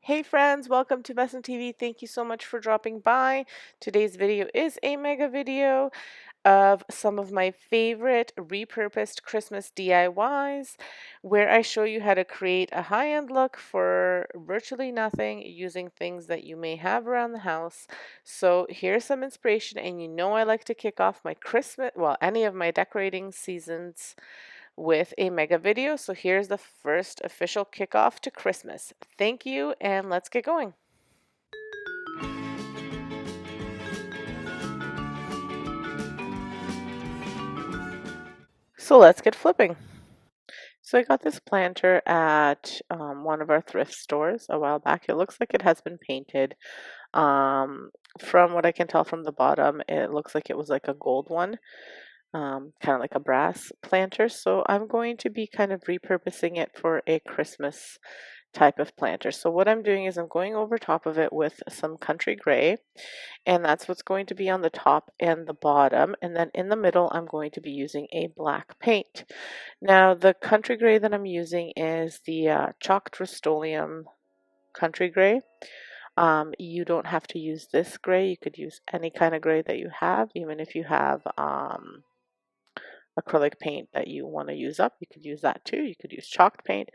Hey friends, welcome to Vesnasstv TV. Thank you so much for dropping by. Today's video is a mega video of some of my favorite repurposed Christmas DIYs where I show you how to create a high-end look for virtually nothing using things that you may have around the house. So here's some inspiration, and you know I like to kick off my Christmas, well, any of my decorating seasons with a mega video. So here's the first official kickoff to Christmas. Thank you, and let's get going. So let's get flipping. So I got this planter at one of our thrift stores a while back. It looks like it has been painted. From what I can tell from the bottom, it looks like it was like a gold one, kind of like a brass planter. So I'm going to be kind of repurposing it for a Christmas type of planter. So what I'm doing is I'm going over top of it with some country gray, and that's what's going to be on the top and the bottom. And then in the middle, I'm going to be using a black paint. Now, the country gray that I'm using is the chalked Rust-Oleum country gray. You don't have to use this gray. You could use any kind of gray that you have, even if you have acrylic paint that you want to use up. You could use that too. You could use chalked paint,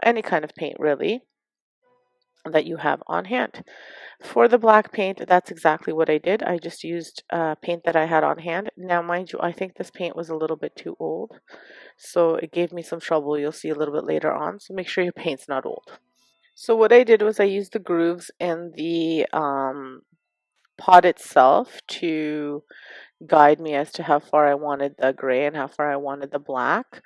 any kind of paint really that you have on hand. For the black paint, that's exactly what I did. I just used paint that I had on hand. Now, mind you, I think this paint was a little bit too old, so it gave me some trouble. You'll see a little bit later on, so make sure your paint's not old. So what I did was I used the grooves in the pot itself to guide me as to how far I wanted the gray and how far I wanted the black.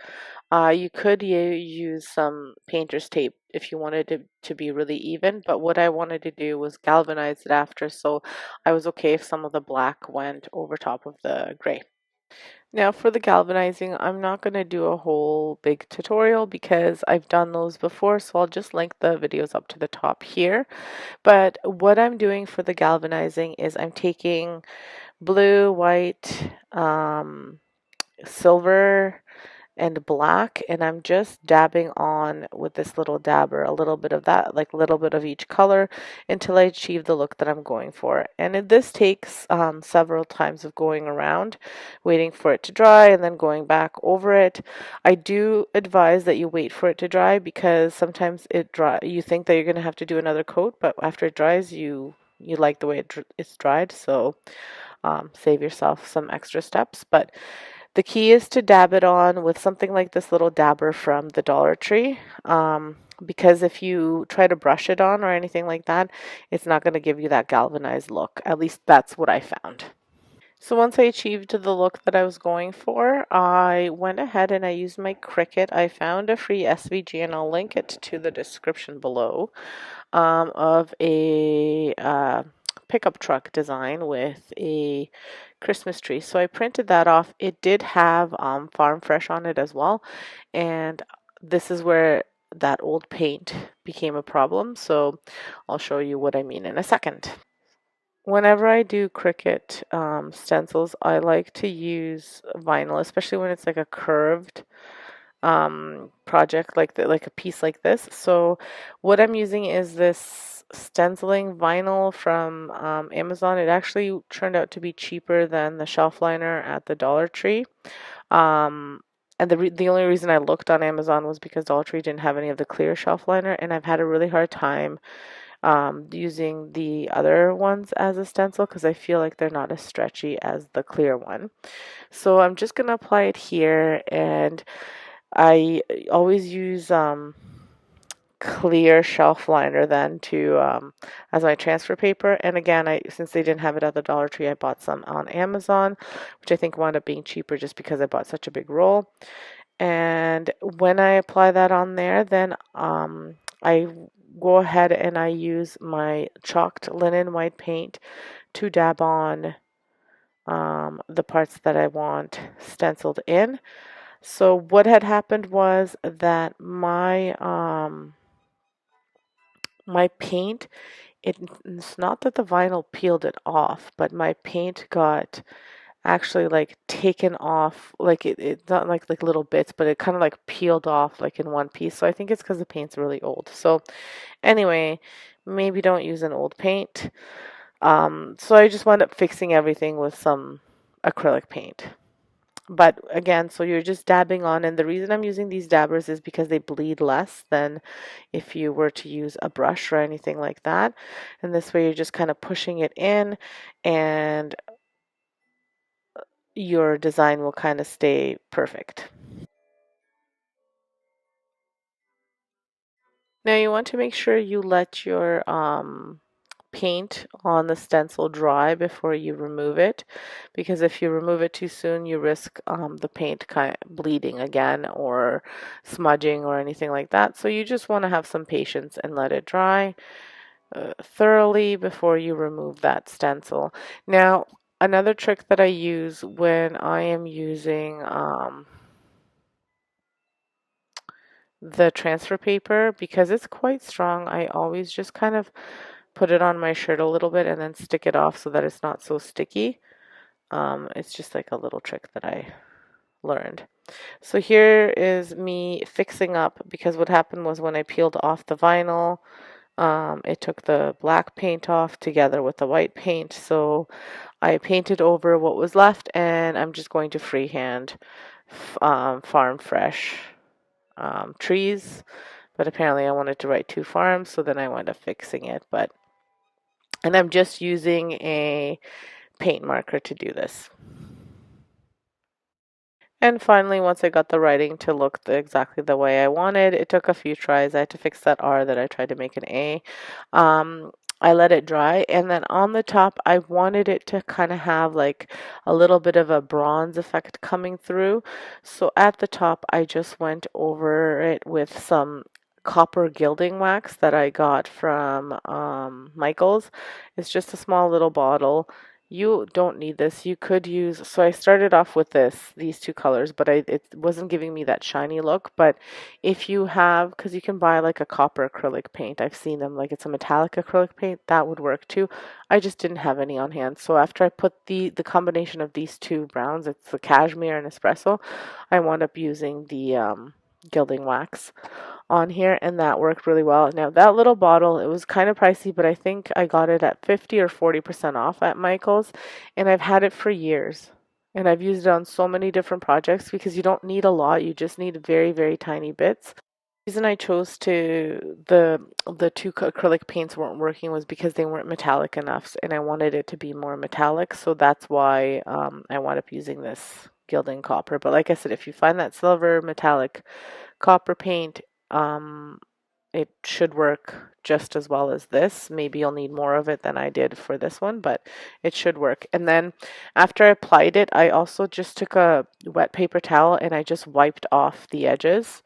You could use some painter's tape if you wanted to be really even, but what I wanted to do was galvanize it after, so I was okay if some of the black went over top of the gray. Now for the galvanizing, I'm not going to do a whole big tutorial because I've done those before, so I'll just link the videos up to the top here. But what I'm doing for the galvanizing is I'm taking blue, white, silver, and black, and I'm just dabbing on with this little dabber a little bit of that, like a little bit of each color, until I achieve the look that I'm going for. And this takes several times of going around, waiting for it to dry, and then going back over it. I do advise that you wait for it to dry because sometimes you think that you're going to have to do another coat, but after it dries, you like the way it's dried, so save yourself some extra steps. But the key is to dab it on with something like this little dabber from the Dollar Tree, because if you try to brush it on or anything like that, it's not going to give you that galvanized look. At least that's what I found. So once I achieved the look that I was going for, I went ahead and I used my Cricut. I found a free SVG, and I'll link it to the description below, of a pickup truck design with a Christmas tree. So I printed that off. It did have Farm Fresh on it as well, and this is where that old paint became a problem. So I'll show you what I mean in a second. Whenever I do Cricut stencils, I like to use vinyl, especially when it's like a curved project like a piece like this. So what I'm using is this stenciling vinyl from Amazon. It actually turned out to be cheaper than the shelf liner at the Dollar Tree. Um, and the only reason I looked on Amazon was because Dollar Tree didn't have any of the clear shelf liner, and I've had a really hard time using the other ones as a stencil because I feel like they're not as stretchy as the clear one. So I'm just going to apply it here, and I always use clear shelf liner then to as my transfer paper. And again, since they didn't have it at the Dollar Tree, I bought some on Amazon, which I think wound up being cheaper just because I bought such a big roll. And when I apply that on there, then I go ahead and I use my chalked linen white paint to dab on the parts that I want stenciled in. So what had happened was that my paint, it's not that the vinyl peeled it off, but my paint got actually like taken off, like it's not like little bits, but it kind of like peeled off like in one piece. So I think it's because the paint's really old. So anyway, maybe don't use an old paint. So I just wound up fixing everything with some acrylic paint. But again, so you're just dabbing on, and the reason I'm using these dabbers is because they bleed less than if you were to use a brush or anything like that. And this way you're just kind of pushing it in, and your design will kind of stay perfect. Now you want to make sure you let your paint on the stencil dry before you remove it, because if you remove it too soon, you risk the paint kind of bleeding again or smudging or anything like that. So you just want to have some patience and let it dry thoroughly before you remove that stencil. Now, another trick that I use when I am using the transfer paper, because it's quite strong, I always just kind of put it on my shirt a little bit and then stick it off so that it's not so sticky. It's just like a little trick that I learned. So here is me fixing up, because what happened was when I peeled off the vinyl, it took the black paint off together with the white paint. So I painted over what was left, and I'm just going to freehand farm fresh trees. But apparently I wanted to write two farms, so then I wound up fixing it. And I'm just using a paint marker to do this. And finally, once I got the writing to look exactly the way I wanted, it took a few tries. I had to fix that R that I tried to make an A. Um, I let it dry, and then on the top, I wanted it to kind of have like a little bit of a bronze effect coming through. So at the top, I just went over it with some copper gilding wax that I got from Michael's. It's just a small little bottle. You don't need this. You could use, so I started off with these two colors, but it wasn't giving me that shiny look. But if you have, because you can buy like a copper acrylic paint, I've seen them, like it's a metallic acrylic paint, that would work too. I just didn't have any on hand. So after I put the combination of these two browns, it's the cashmere and espresso, I wound up using the gilding wax on here, and that worked really well. Now that little bottle, it was kind of pricey, but I think I got it at 50 or 40% off at Michael's, and I've had it for years. And I've used it on so many different projects because you don't need a lot, you just need very, very tiny bits. The reason I chose to the two acrylic paints weren't working was because they weren't metallic enough, and I wanted it to be more metallic, so that's why I wound up using this gilding copper. But like I said, if you find that silver metallic copper paint, um, it should work just as well as this. Maybe you'll need more of it than I did for this one, but it should work. And then after I applied it, I also just took a wet paper towel and I just wiped off the edges,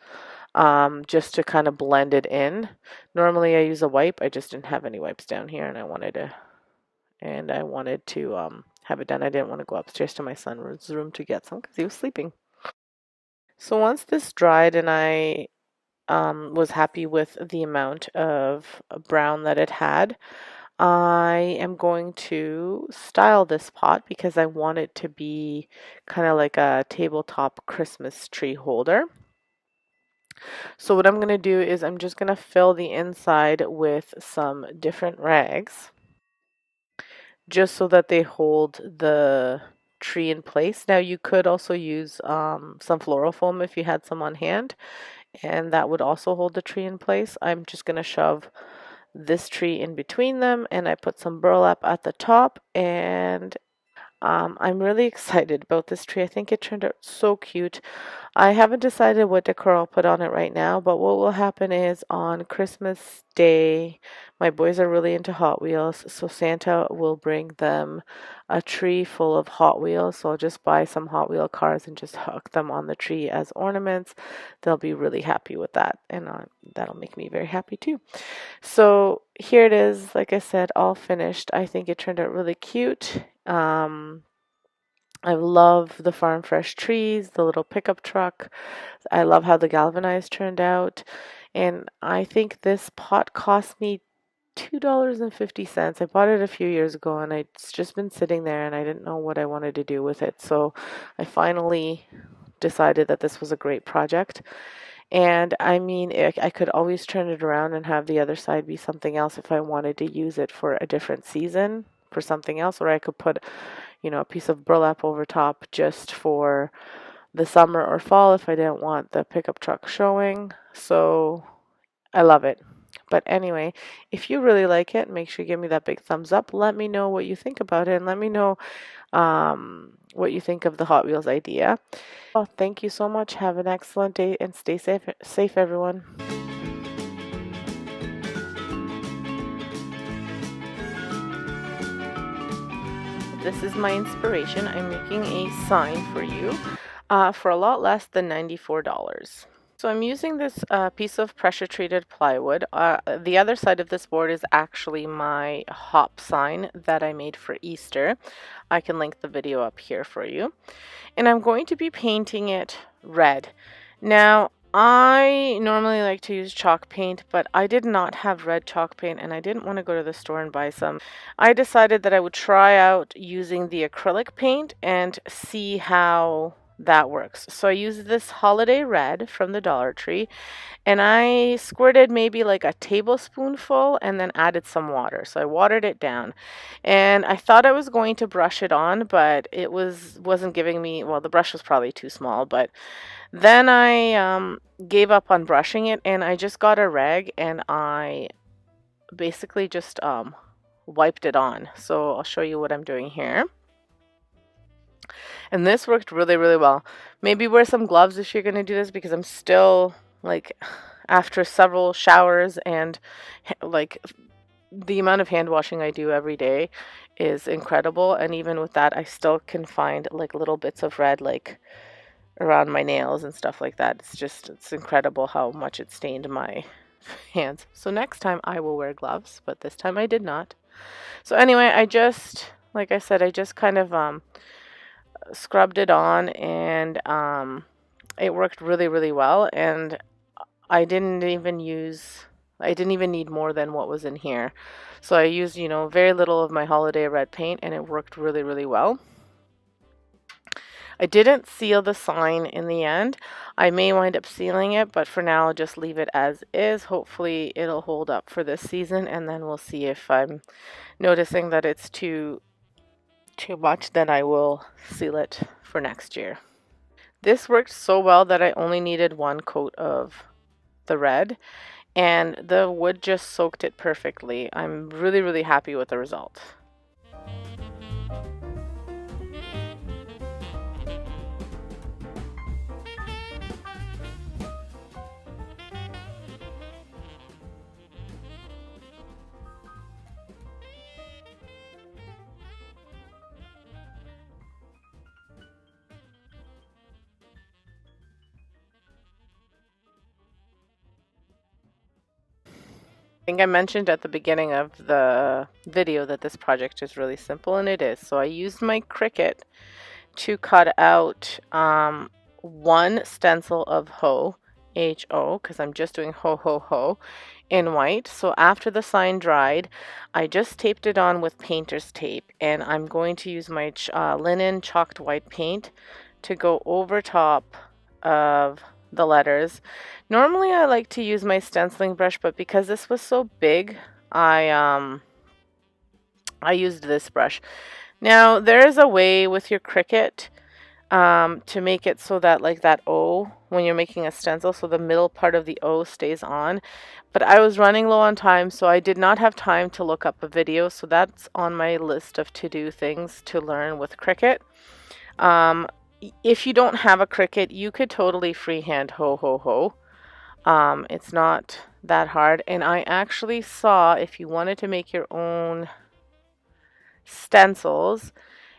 just to kind of blend it in. Normally I use a wipe. I just didn't have any wipes down here, and I wanted to have it done. I didn't want to go upstairs to my son's room to get some because he was sleeping. So once this dried and I was happy with the amount of brown that it had, I am going to style this pot because I want it to be kind of like a tabletop Christmas tree holder. So what I'm going to do is I'm just going to fill the inside with some different rags just so that they hold the tree in place. Now you could also use some floral foam if you had some on hand, and that would also hold the tree in place. I'm just going to shove this tree in between them, and I put some burlap at the top, and I'm really excited about this tree. I think it turned out so cute. I haven't decided what decor I'll put on it right now, but what will happen is on Christmas Day, my boys are really into Hot Wheels, so Santa will bring them a tree full of Hot Wheels. So I'll just buy some Hot Wheel cars and just hook them on the tree as ornaments. They'll be really happy with that, and that'll make me very happy too. So here it is, like I said, all finished. I think it turned out really cute. I love the farm fresh trees, the little pickup truck. I love how the galvanized turned out. And I think this pot cost me $2.50. I bought it a few years ago and it's just been sitting there and I didn't know what I wanted to do with it. So I finally decided that this was a great project. And I mean, I could always turn it around and have the other side be something else if I wanted to use it for a different season for something else, or I could put, a piece of burlap over top just for the summer or fall if I didn't want the pickup truck showing. So I love it. But anyway, if you really like it, make sure you give me that big thumbs up. Let me know what you think about it and let me know what you think of the Hot Wheels idea. Thank you so much. Have an excellent day and stay safe everyone. This is my inspiration. I'm making a sign for you for a lot less than $94. So I'm using this piece of pressure treated plywood. The other side of this board is actually my hop sign that I made for Easter. I can link the video up here for you. And I'm going to be painting it red. Now, I normally like to use chalk paint, but I did not have red chalk paint and I didn't want to go to the store and buy some. I decided that I would try out using the acrylic paint and see how that works. So I used this holiday red from the Dollar Tree and I squirted maybe like a tablespoonful and then added some water. So I watered it down. And I thought I was going to brush it on, but it wasn't giving me, well, the brush was probably too small, but then I gave up on brushing it and I just got a rag and I basically just wiped it on. So I'll show you what I'm doing here. And this worked really, really well. Maybe wear some gloves if you're going to do this because I'm still like after several showers and like the amount of hand washing I do every day is incredible. And even with that, I still can find like little bits of red like around my nails and stuff like that. It's incredible how much it stained my hands. So next time I will wear gloves, but this time I did not. So anyway, like I said, I just kind of scrubbed it on and it worked really, really well. And I didn't even need more than what was in here. So I used, very little of my holiday red paint and it worked really, really well. I didn't seal the sign in the end. I may wind up sealing it, but for now I'll just leave it as is. Hopefully it'll hold up for this season and then we'll see if I'm noticing that it's too much, then I will seal it for next year. This worked so well that I only needed one coat of the red and the wood just soaked it perfectly. I'm really, really happy with the result. I think I mentioned at the beginning of the video that this project is really simple, and it is. So I used my Cricut to cut out one stencil of HO, because I'm just doing ho ho ho in white. So after the sign dried, I just taped it on with painter's tape, and I'm going to use my linen chalked white paint to go over top of the letters. Normally I like to use my stenciling brush, but because this was so big, I used this brush. Now there is a way with your Cricut to make it so that like that O, when you're making a stencil, so the middle part of the O stays on. But I was running low on time, so I did not have time to look up a video, so that's on my list of to-do things to learn with Cricut. If you don't have a Cricut, you could totally freehand ho ho ho. It's not that hard. And I actually saw if you wanted to make your own stencils,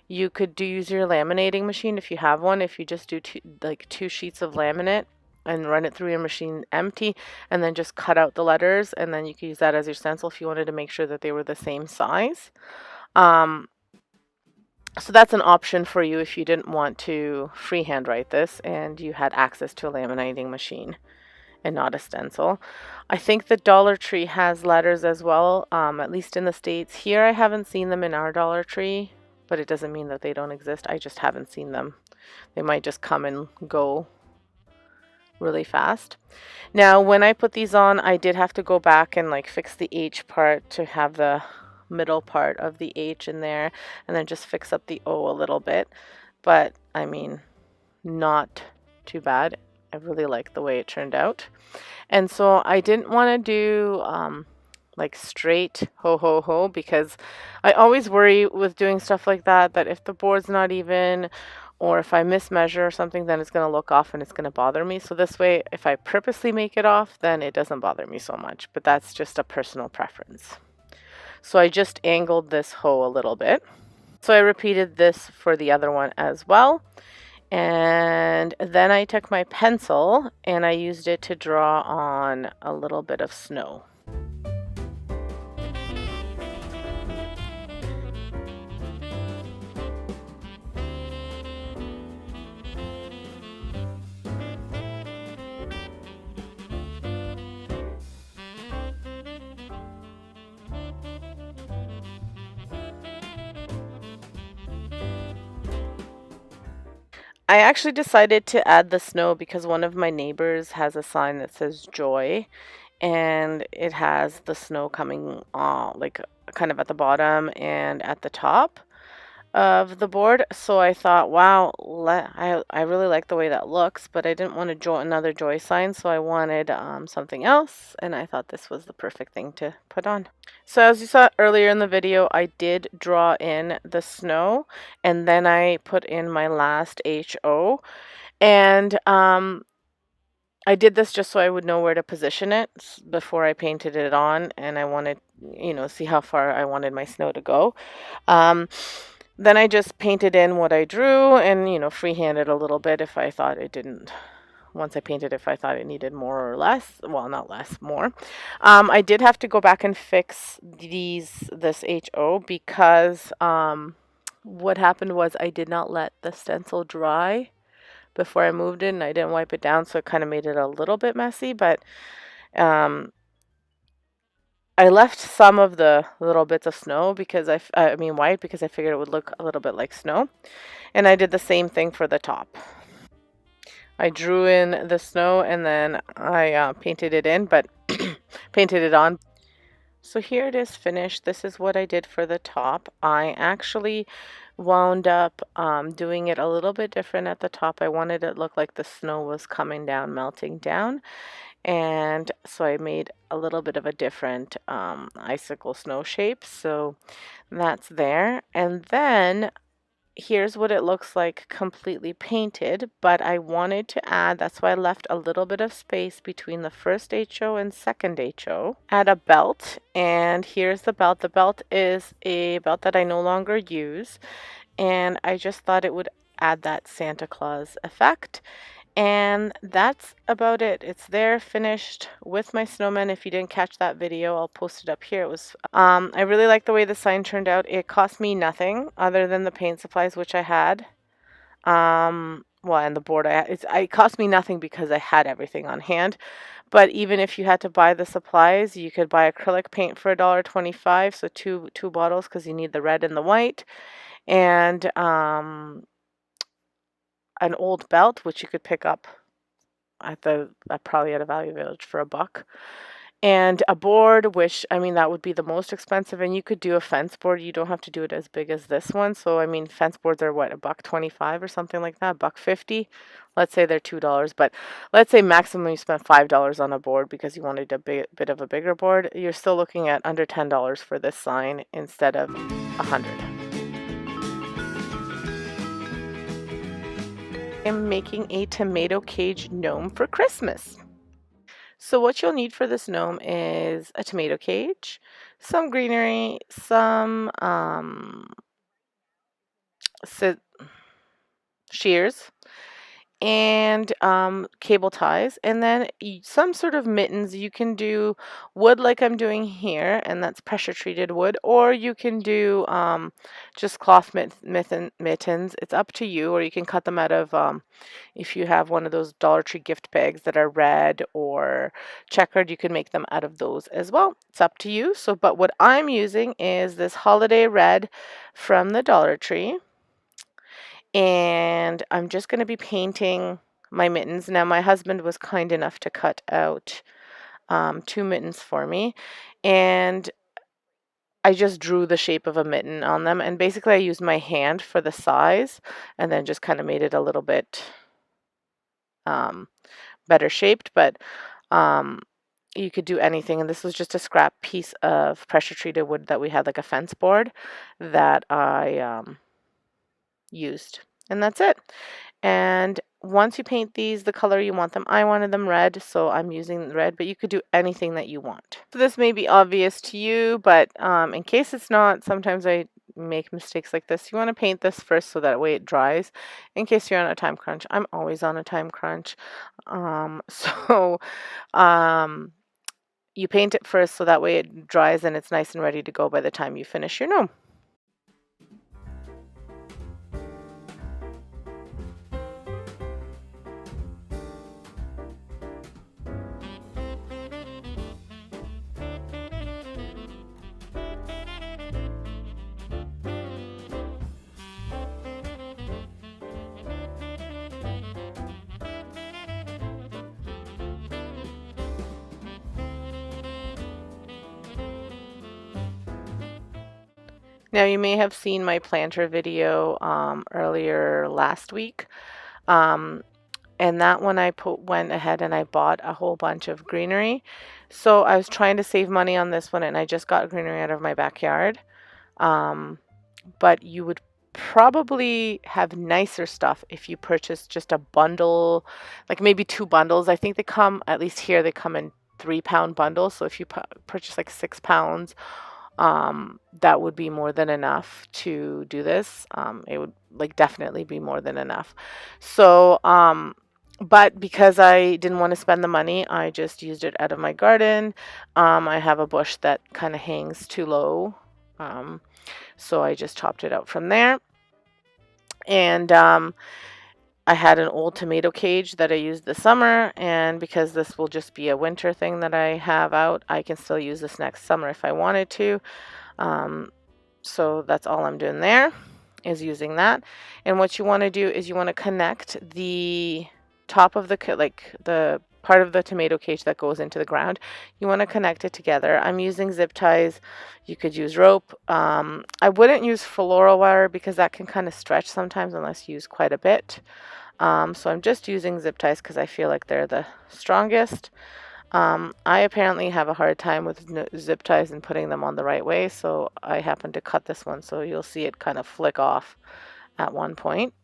you could use your laminating machine if you have one. If you just do two sheets of laminate and run it through your machine empty and then just cut out the letters, and then you could use that as your stencil if you wanted to make sure that they were the same size. So that's an option for you if you didn't want to freehand write this and you had access to a laminating machine. and not a stencil. I think the Dollar Tree has letters as well, at least in the States. Here I haven't seen them in our Dollar Tree, but it doesn't mean that they don't exist. I just haven't seen them. They might just come and go really fast. Now, when I put these on, I did have to go back and like fix the H part to have the middle part of the H in there, and then just fix up the O a little bit. But I mean, not too bad. I really like the way it turned out. And so I didn't want to do like straight ho ho ho, because I always worry with doing stuff like that that if the board's not even, or if I mismeasure or something, then it's going to look off and it's going to bother me. So this way, if I purposely make it off, then it doesn't bother me so much. But that's just a personal preference. So I just angled this hoe a little bit. So I repeated this for the other one as well. And then I took my pencil and I used it to draw on a little bit of snow. I actually decided to add the snow because one of my neighbors has a sign that says joy, and it has the snow coming like kind of at the bottom and at the top of the board. So I thought, wow, I really like the way that looks, but I didn't want to draw another joy sign, so I wanted something else, and I thought this was the perfect thing to put on. So as you saw earlier in the video, I did draw in the snow, and then I put in my last HO, and I did this just so I would know where to position it before I painted it on, and I wanted, see how far I wanted my snow to go. Then I just painted in what I drew and, freehanded a little bit if I thought it didn't. Once I painted, if I thought it needed more or less, well, not less, more. I did have to go back and fix this HO because what happened was I did not let the stencil dry before I moved it, and I didn't wipe it down, so it kind of made it a little bit messy, but I left some of the little bits of snow because I mean white, because I figured it would look a little bit like snow. And I did the same thing for the top. I drew in the snow and then I painted it in, but painted it on. So here it is finished. This is what I did for the top. I actually wound up doing it a little bit different at the top. I wanted it to look like the snow was coming down, melting down. And so I made a little bit of a different icicle snow shape. So that's there. And then here's what it looks like completely painted, but I wanted to add, that's why I left a little bit of space between the first HO and second HO. Add a belt, and here's the belt. The belt is a belt that I no longer use, and I just thought it would add that Santa Claus effect. And that's about it. It's there, finished with my snowman. If you didn't catch that video, I'll post it up here. It was I really like the way the sign turned out. It cost me nothing other than the paint supplies, which I had. Well, and the board it cost me nothing because I had everything on hand. But even if you had to buy the supplies, you could buy acrylic paint for $1.25, so two bottles, because you need the red and the white, and an old belt, which you could pick up probably at a Value Village for $1, and a board, which I mean that would be the most expensive. And you could do a fence board. You don't have to do it as big as this one. So I mean, fence boards are what, $1.25 or something like that, $1.50. Let's say they're $2, but let's say maximum you spent $5 on a board because you wanted a bit of a bigger board. You're still looking at under $10 for this sign instead of $100. I'm making a tomato cage gnome for Christmas. So what you'll need for this gnome is a tomato cage, some greenery, some shears, and cable ties, and then some sort of mittens. You can do wood like I'm doing here, and that's pressure treated wood, or you can do just cloth mittens. It's up to you, or you can cut them out of if you have one of those Dollar Tree gift bags that are red or checkered, you can make them out of those as well. It's up to you. So, but what I'm using is this holiday red from the Dollar Tree, and I'm just going to be painting my mittens. Now, my husband was kind enough to cut out 2 mittens for me, and I just drew the shape of a mitten on them, and basically I used my hand for the size and then just kind of made it a little bit better shaped, but you could do anything. And this was just a scrap piece of pressure treated wood that we had, like a fence board, that I used, and that's it. And once you paint these the color you want them, I wanted them red, so I'm using red, but you could do anything that you want. So this may be obvious to you, but in case it's not, sometimes I make mistakes like this. You want to paint this first so that way it dries, in case you're on a time crunch. I'm always on a time crunch. So you paint it first so that way it dries and it's nice and ready to go by the time you finish your gnome. Now you may have seen my planter video earlier last week, and that one I went ahead and I bought a whole bunch of greenery. So I was trying to save money on this one, and I just got greenery out of my backyard. But you would probably have nicer stuff if you purchase just a bundle, like maybe 2 bundles. I think they come, at least here, they come in 3-pound bundles. So if you purchase like 6 pounds, that would be more than enough to do this. It would like definitely be more than enough. So, but because I didn't want to spend the money, I just used it out of my garden. I have a bush that kind of hangs too low. So I just chopped it out from there. And I had an old tomato cage that I used this summer, and because this will just be a winter thing that I have out, I can still use this next summer if I wanted to. So that's all I'm doing there, is using that. And what you want to do is you want to connect the top of the part of the tomato cage that goes into the ground. You want to connect it together. I'm using zip ties. You could use rope. I wouldn't use floral wire because that can kind of stretch sometimes unless you use quite a bit. So I'm just using zip ties because I feel like they're the strongest. I apparently have a hard time with zip ties and putting them on the right way, so I happen to cut this one, so you'll see it kind of flick off at one point.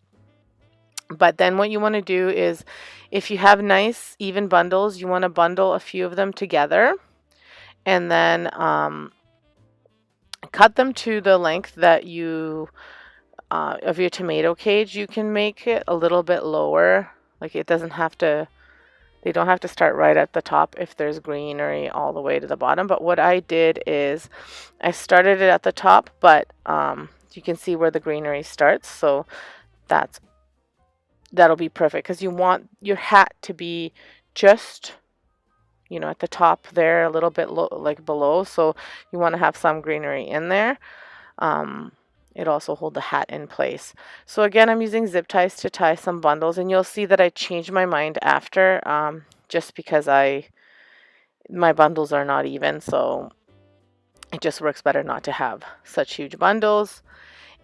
But then what you want to do is, if you have nice even bundles, you want to bundle a few of them together, and then cut them to the length that you of your tomato cage. You can make it a little bit lower, like it doesn't have to, they don't have to start right at the top if there's greenery all the way to the bottom. But what I did is I started it at the top, but you can see where the greenery starts, so that'll be perfect, because you want your hat to be just, you know, at the top there, a little bit low, like below, so you want to have some greenery in there. It also hold the hat in place. So again, I'm using zip ties to tie some bundles, and you'll see that I changed my mind after, just because my bundles are not even, so it just works better not to have such huge bundles.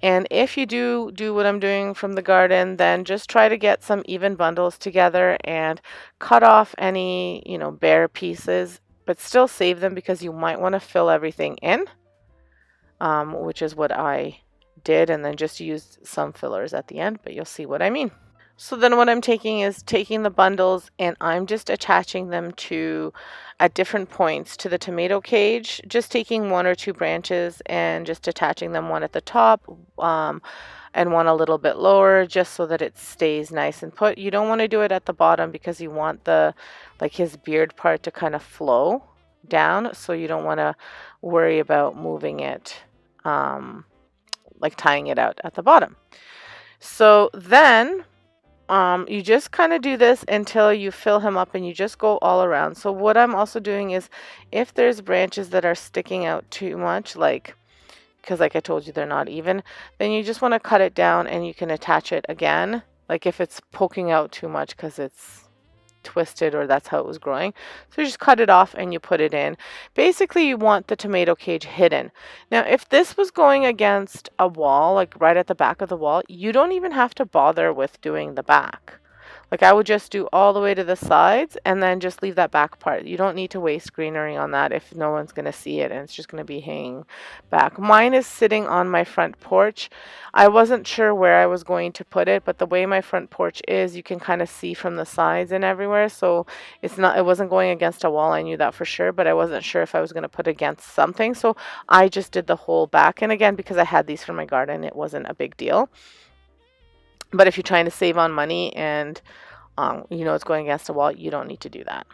And if you do what I'm doing from the garden, then just try to get some even bundles together and cut off any, you know, bare pieces, but still save them because you might want to fill everything in, which is what I did, and then just use some fillers at the end, but you'll see what I mean. So then what I'm taking is taking the bundles and I'm just attaching them to at different points to the tomato cage, just taking 1 or 2 branches and just attaching them, one at the top, and one a little bit lower just so that it stays nice and put. You don't want to do it at the bottom because you want the like his beard part to kind of flow down, so you don't want to worry about moving it, like tying it out at the bottom. So then you just kind of do this until you fill him up, and you just go all around. So what I'm also doing is, if there's branches that are sticking out too much, like, because like I told you they're not even, then you just want to cut it down and you can attach it again. Like if it's poking out too much because it's twisted or that's how it was growing. So you just cut it off and you put it in. Basically, you want the tomato cage hidden. Now, if this was going against a wall, like right at the back of the wall, you don't even have to bother with doing the back. Like I would just do all the way to the sides and then just leave that back part. You don't need to waste greenery on that if no one's going to see it and it's just going to be hanging back. Mine is sitting on my front porch. I wasn't sure where I was going to put it, but the way my front porch is, you can kind of see from the sides and everywhere. So it wasn't going against a wall. I knew that for sure, but I wasn't sure if I was going to put against something. So I just did the whole back. And again, because I had these for my garden, it wasn't a big deal. But if you're trying to save on money and you know it's going against a wall, you don't need to do that.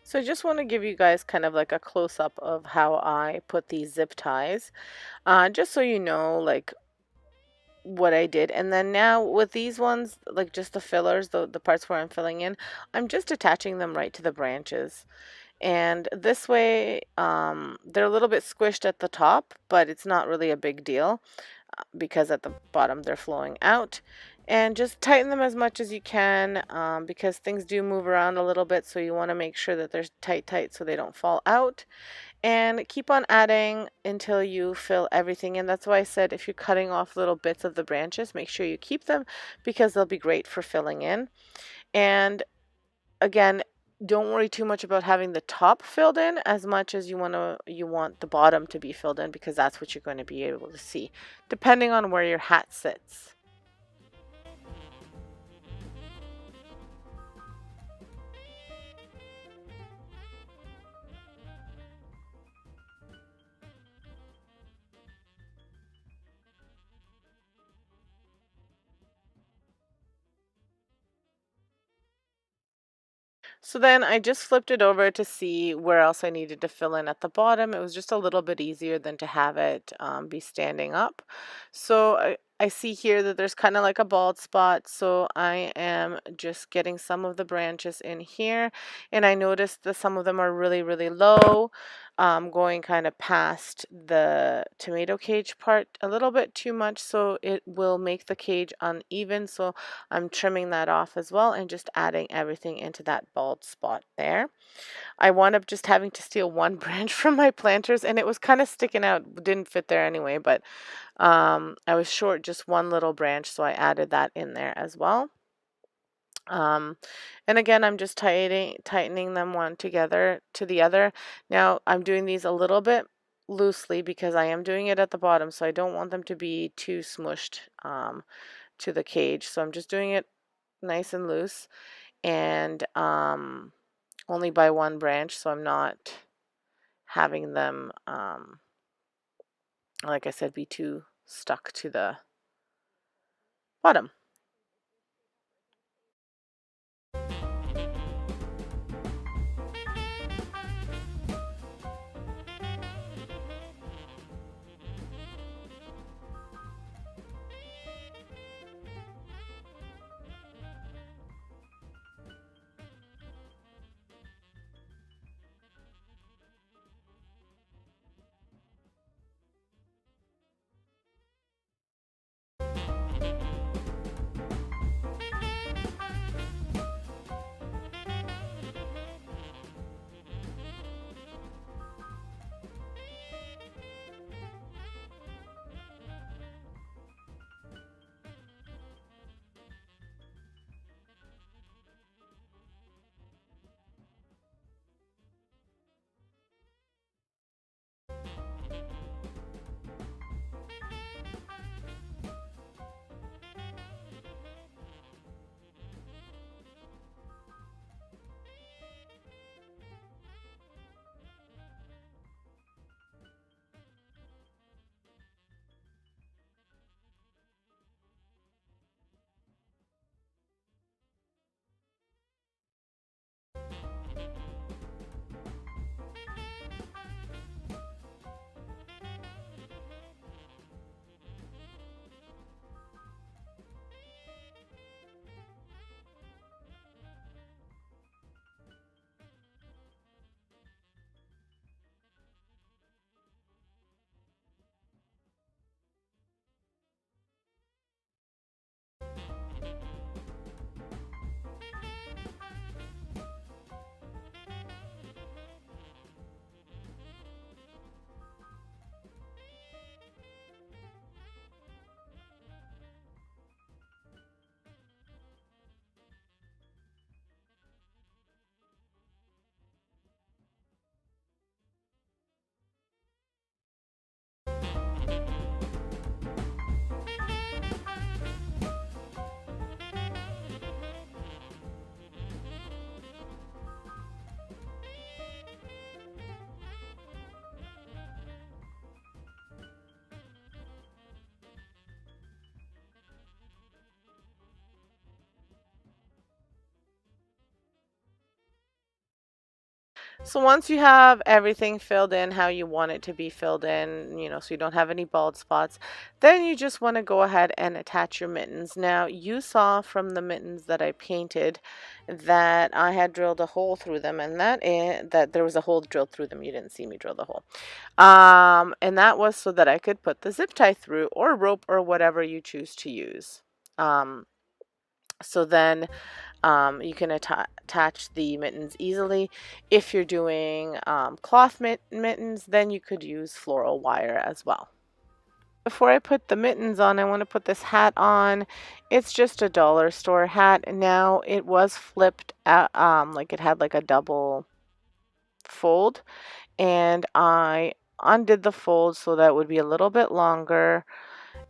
So I just want to give you guys kind of like a close up of how I put these zip ties, just so you know like what I did. And then now with these ones, like just the fillers, the parts where I'm filling in, I'm just attaching them right to the branches. And this way, they're a little bit squished at the top, but it's not really a big deal because at the bottom they're flowing out. And just tighten them as much as you can, because things do move around a little bit, so you want to make sure that they're tight so they don't fall out. And keep on adding until you fill everything in. That's why I said if you're cutting off little bits of the branches, make sure you keep them because they'll be great for filling in. And again, don't worry too much about having the top filled in as much as you want the bottom to be filled in, because that's what you're going to be able to see depending on where your hat sits. So then I just flipped it over to see where else I needed to fill in at the bottom. It was just a little bit easier than to have it be standing up. So I see here that there's kind of like a bald spot. So I am just getting some of the branches in here. And I noticed that some of them are really, really low, going kind of past the tomato cage part a little bit too much. So it will make the cage uneven. So I'm trimming that off as well and just adding everything into that bald spot there. I wound up just having to steal one branch from my planters, and it was kind of sticking out, didn't fit there anyway, but I was short just one little branch, so I added that in there as well. Um, and again, I'm just tightening them one together to the other. Now I'm doing these a little bit loosely because I am doing it at the bottom, so I don't want them to be too smushed to the cage. So I'm just doing it nice and loose, and only by one branch, so I'm not having them, like I said, be too stuck to the bottom. So once you have everything filled in how you want it to be filled in, so you don't have any bald spots, then you just want to go ahead and attach your mittens. Now, you saw from the mittens that I painted that I had drilled a hole through them, and that there was a hole drilled through them. You didn't see me drill the hole. And that was so that I could put the zip tie through, or rope, or whatever you choose to use. So then you can attach the mittens easily. If you're doing cloth mittens, then you could use floral wire as well. Before I put the mittens on, I want to put this hat on. It's just a dollar store hat. Now it was flipped at, like it had like a double fold, and I undid the fold so that it would be a little bit longer.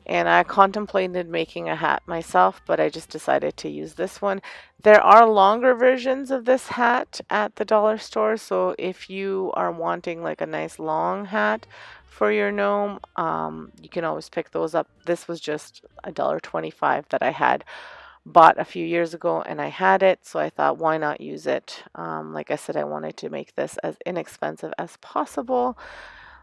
And I contemplated making a hat myself, but I just decided to use this one. There are longer versions of this hat at the dollar store, so if you are wanting like a nice long hat for your gnome, you can always pick those up. This was just $1.25 that I had bought a few years ago, and I had it, so I thought, why not use it? Like I said, I wanted to make this as inexpensive as possible.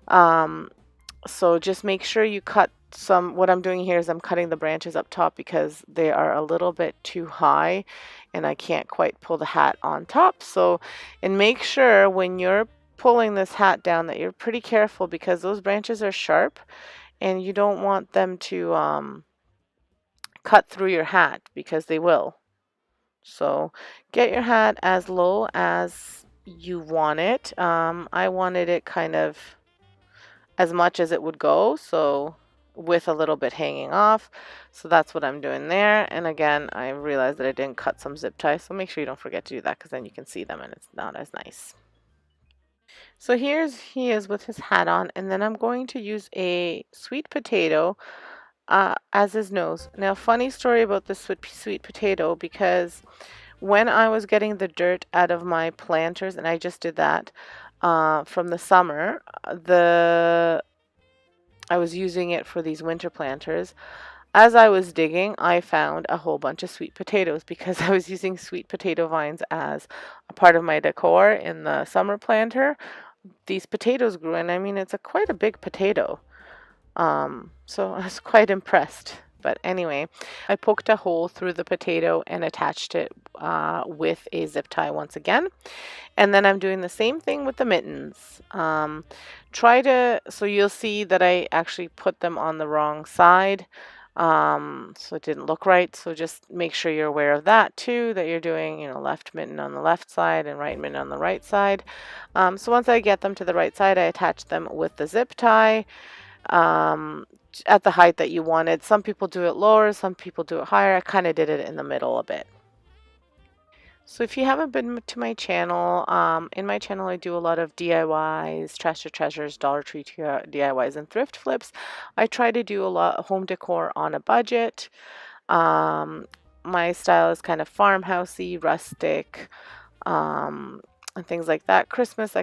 So just make sure you cut some. What I'm doing here is I'm cutting the branches up top because they are a little bit too high and I can't quite pull the hat on top. So, and make sure when you're pulling this hat down that you're pretty careful because those branches are sharp and you don't want them to cut through your hat because they will. So get your hat as low as you want it. I wanted it kind of as much as it would go, so with a little bit hanging off. So that's what I'm doing there. And again, I realized that I didn't cut some zip ties, so make sure you don't forget to do that because then you can see them and it's not as nice. So here's he is with his hat on, and then I'm going to use a sweet potato as his nose. Now, funny story about this sweet potato, because when I was getting the dirt out of my planters, and I just did that from the summer, I was using it for these winter planters. As I was digging, I found a whole bunch of sweet potatoes because I was using sweet potato vines as a part of my decor in the summer planter. These potatoes grew, and I mean, it's a quite a big potato. So I was quite impressed. But anyway, I poked a hole through the potato and attached it with a zip tie once again. And then I'm doing the same thing with the mittens. So you'll see that I actually put them on the wrong side. So it didn't look right. So just make sure you're aware of that too, that you're doing, left mitten on the left side and right mitten on the right side. So once I get them to the right side, I attach them with the zip tie um, at the height that you wanted. Some people do it lower, some people do it higher. I kind of did it in the middle a bit. So if you haven't been to my channel, in my channel I do a lot of DIYs, Trash Your Treasures, Dollar Tree DIYs, and thrift flips. I try to do a lot of home decor on a budget. Um, my style is kind of farmhousey, rustic, um, and things like that. Christmas, I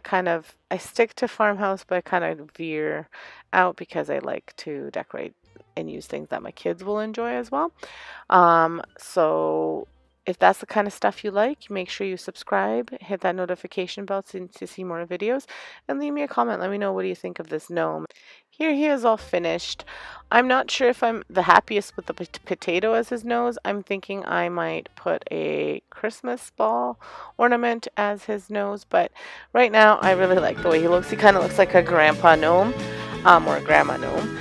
stick to farmhouse, but I kind of veer out because I like to decorate and use things that my kids will enjoy as well. So if that's the kind of stuff you like, make sure you subscribe, hit that notification bell to see more videos, and leave me a comment. Let me know, what do you think of this gnome. Here he is all finished. I'm not sure if I'm the happiest with the potato as his nose. I'm thinking I might put a Christmas ball ornament as his nose, but right now I really like the way he looks. He kind of looks like a grandpa gnome, or a grandma gnome.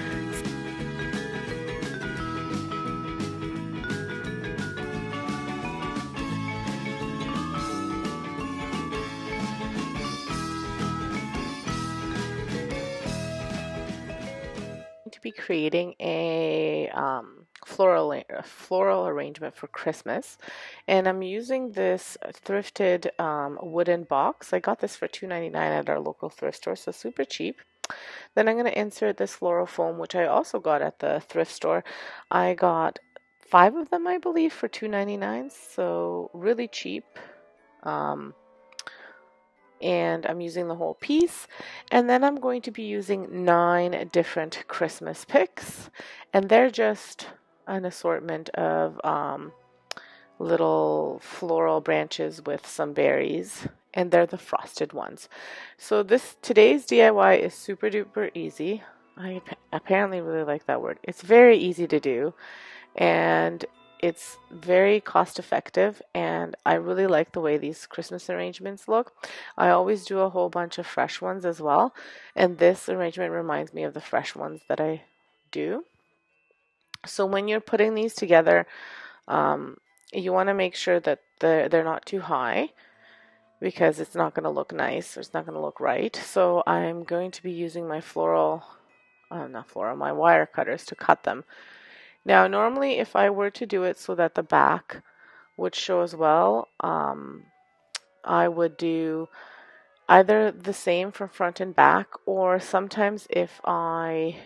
To be creating a floral arrangement for Christmas, and I'm using this thrifted wooden box. I got this for $2.99 at our local thrift store, so super cheap. Then I'm going to insert this floral foam, which I also got at the thrift store. I got 5 of them, I believe, for $2.99, so really cheap. And I'm using the whole piece, and then I'm going to be using 9 different Christmas picks, and they're just an assortment of little floral branches with some berries, and they're the frosted ones. So today's DIY is super duper easy. I apparently really like that word. It's very easy to do, and it's very cost effective, and I really like the way these Christmas arrangements look. I always do a whole bunch of fresh ones as well, and this arrangement reminds me of the fresh ones that I do. So when you're putting these together, you want to make sure that they're not too high, because it's not going to look nice, or it's not going to look right. So I'm going to be using my my wire cutters to cut them. Now, normally, if I were to do it so that the back would show as well, I would do either the same from front and back, or sometimes if I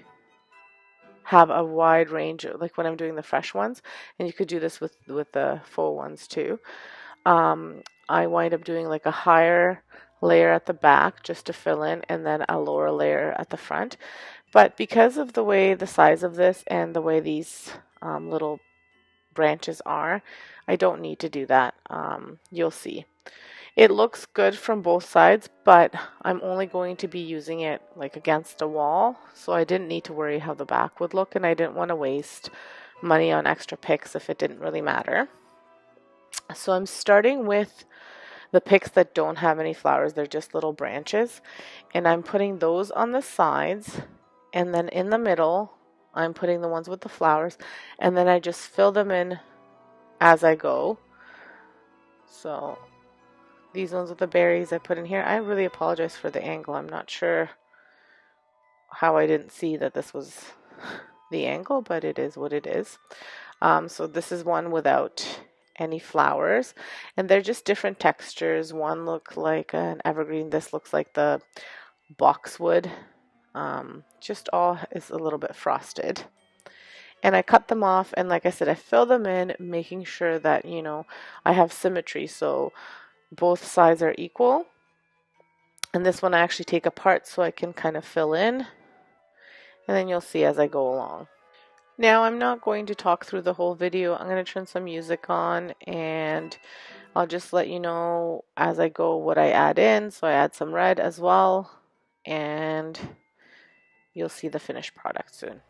have a wide range, like when I'm doing the fresh ones, and you could do this with the full ones too. I wind up doing like a higher layer at the back just to fill in, and then a lower layer at the front. But because of the size of this and the way these little branches are, I don't need to do that. You'll see. It looks good from both sides, but I'm only going to be using it like against a wall, so I didn't need to worry how the back would look, and I didn't want to waste money on extra picks if it didn't really matter. So I'm starting with the picks that don't have any flowers. They're just little branches, and I'm putting those on the sides, and then in the middle I'm putting the ones with the flowers, and then I just fill them in as I go. So these ones with the berries I put in here. I really apologize for the angle. I'm not sure how I didn't see that this was the angle, but it is what it is. So this is one without any flowers, and they're just different textures. One look like an evergreen, this looks like the boxwood. Just all is a little bit frosted. And I cut them off, and like I said, I fill them in, making sure that, you know, I have symmetry, so both sides are equal. And this one I actually take apart so I can kind of fill in, and then you'll see as I go along. Now I'm not going to talk through the whole video. I'm going to turn some music on, and I'll just let you know as I go what I add in. So I add some red as well, and you'll see the finished product soon.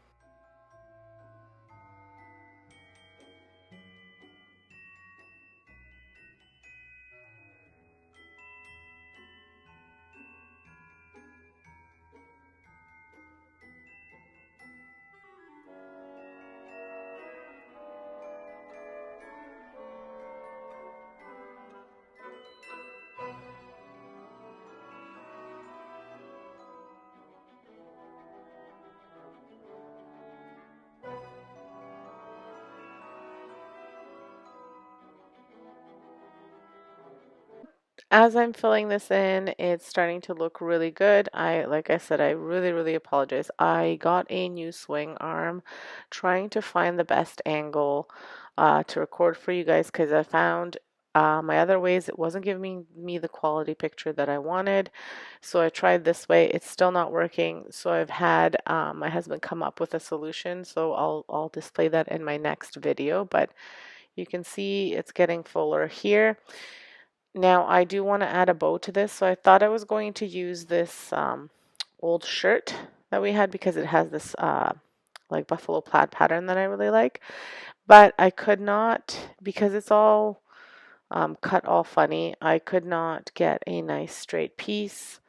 As I'm filling this in, it's starting to look really good. Like I said, I really apologize. I got a new swing arm, trying to find the best angle to record for you guys, because I found my other ways it wasn't giving me the quality picture that I wanted. So I tried this way. It's still not working. So I've had my husband come up with a solution. So I'll display that in my next video. But you can see it's getting fuller here. Now I do want to add a bow to this, so I thought I was going to use this old shirt that we had, because it has this like buffalo plaid pattern that I really like, but I could not, because it's all cut all funny. I could not get a nice straight piece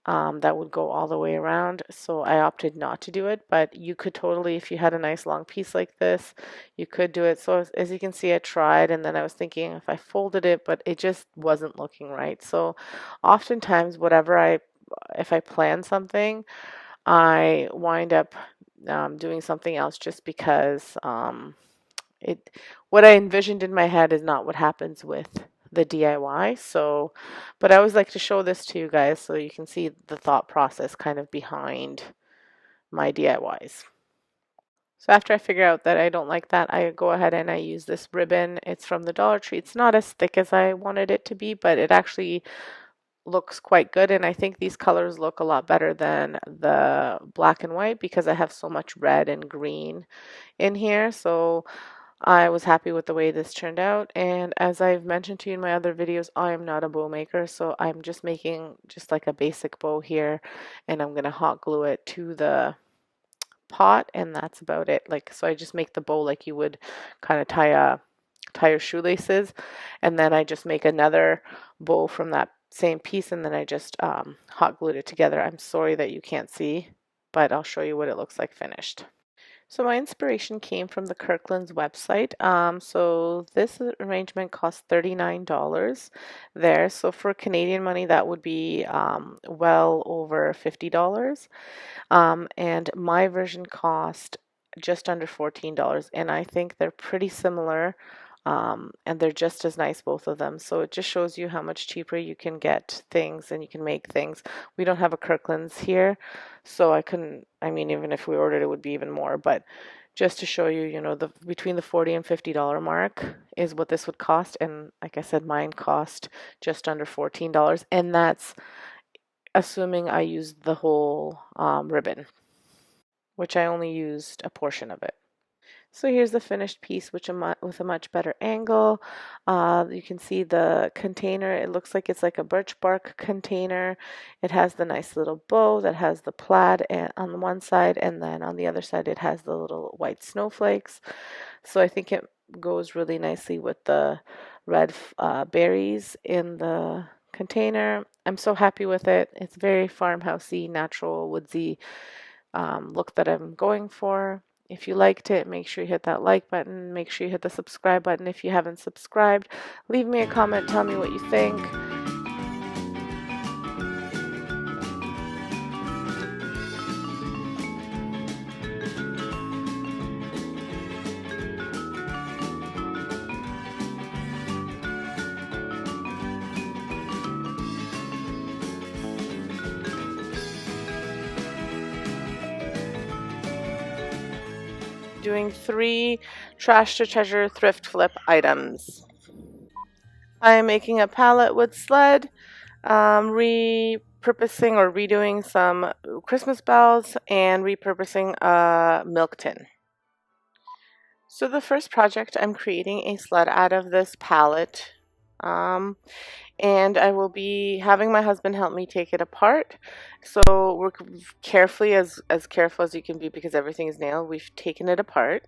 that would go all the way around, so I opted not to do it. But you could totally, if you had a nice long piece like this, you could do it. So as you can see, I tried, and then I was thinking if I folded it, but it just wasn't looking right. So oftentimes, if I plan something, I wind up doing something else, just because it what I envisioned in my head is not what happens with the DIY. So, but I always like to show this to you guys so you can see the thought process kind of behind my DIYs. So after I figure out that I don't like that, I go ahead and I use this ribbon. It's from the Dollar Tree. It's not as thick as I wanted it to be, but it actually looks quite good, and I think these colors look a lot better than the black and white, because I have so much red and green in here. So I was happy with the way this turned out, and as I've mentioned to you in my other videos, I am not a bow maker, so I'm just making just like a basic bow here, and I'm gonna hot glue it to the pot, and that's about it. Like, so I just make the bow like you would kind of tie your shoelaces, and then I just make another bow from that same piece, and then I just hot glued it together. I'm sorry that you can't see, but I'll show you what it looks like finished. So my inspiration came from the Kirkland's website. So this arrangement cost $39 there. So for Canadian money, that would be well over $50. And my version cost just under $14, and I think they're pretty similar. And they're just as nice, both of them. So it just shows you how much cheaper you can get things and you can make things. We don't have a Kirkland's here, so I couldn't, I mean, even if we ordered, it would be even more. But just to show you, you know, the between the $40 and $50 mark is what this would cost. And like I said, mine cost just under $14, and that's assuming I used the whole ribbon, which I only used a portion of it. So here's the finished piece, with a much better angle. You can see the container. It looks like it's like a birch bark container. It has the nice little bow that has the plaid on the one side, and then on the other side it has the little white snowflakes. So I think it goes really nicely with the red berries in the container. I'm so happy with it. It's very farmhousey, natural, woodsy look that I'm going for. If you liked it, make sure you hit that like button. Make sure you hit the subscribe button if you haven't subscribed. Leave me a comment. Tell me what you think. doing 3 trash to treasure thrift flip items. I am making a palette wood sled, repurposing or redoing some Christmas bells, and repurposing a milk tin. So the first project, I'm creating a sled out of this palette, and I will be having my husband help me take it apart. So we're carefully, as careful as you can be because everything is nailed, we've taken it apart.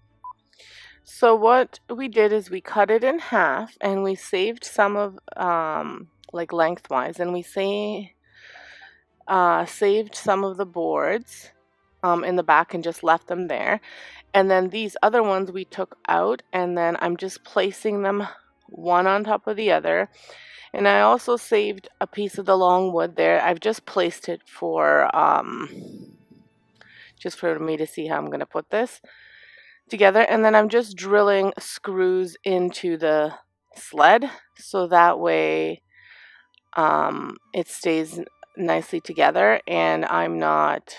So what we did is we cut it in half and we saved some of like lengthwise, and we saved some of the boards in the back and just left them there. And then these other ones we took out, and then I'm just placing them one on top of the other. And I also saved a piece of the long wood there. I've just placed it for just for me to see how I'm going to put this together. And then I'm just drilling screws into the sled so that way it stays nicely together and I'm not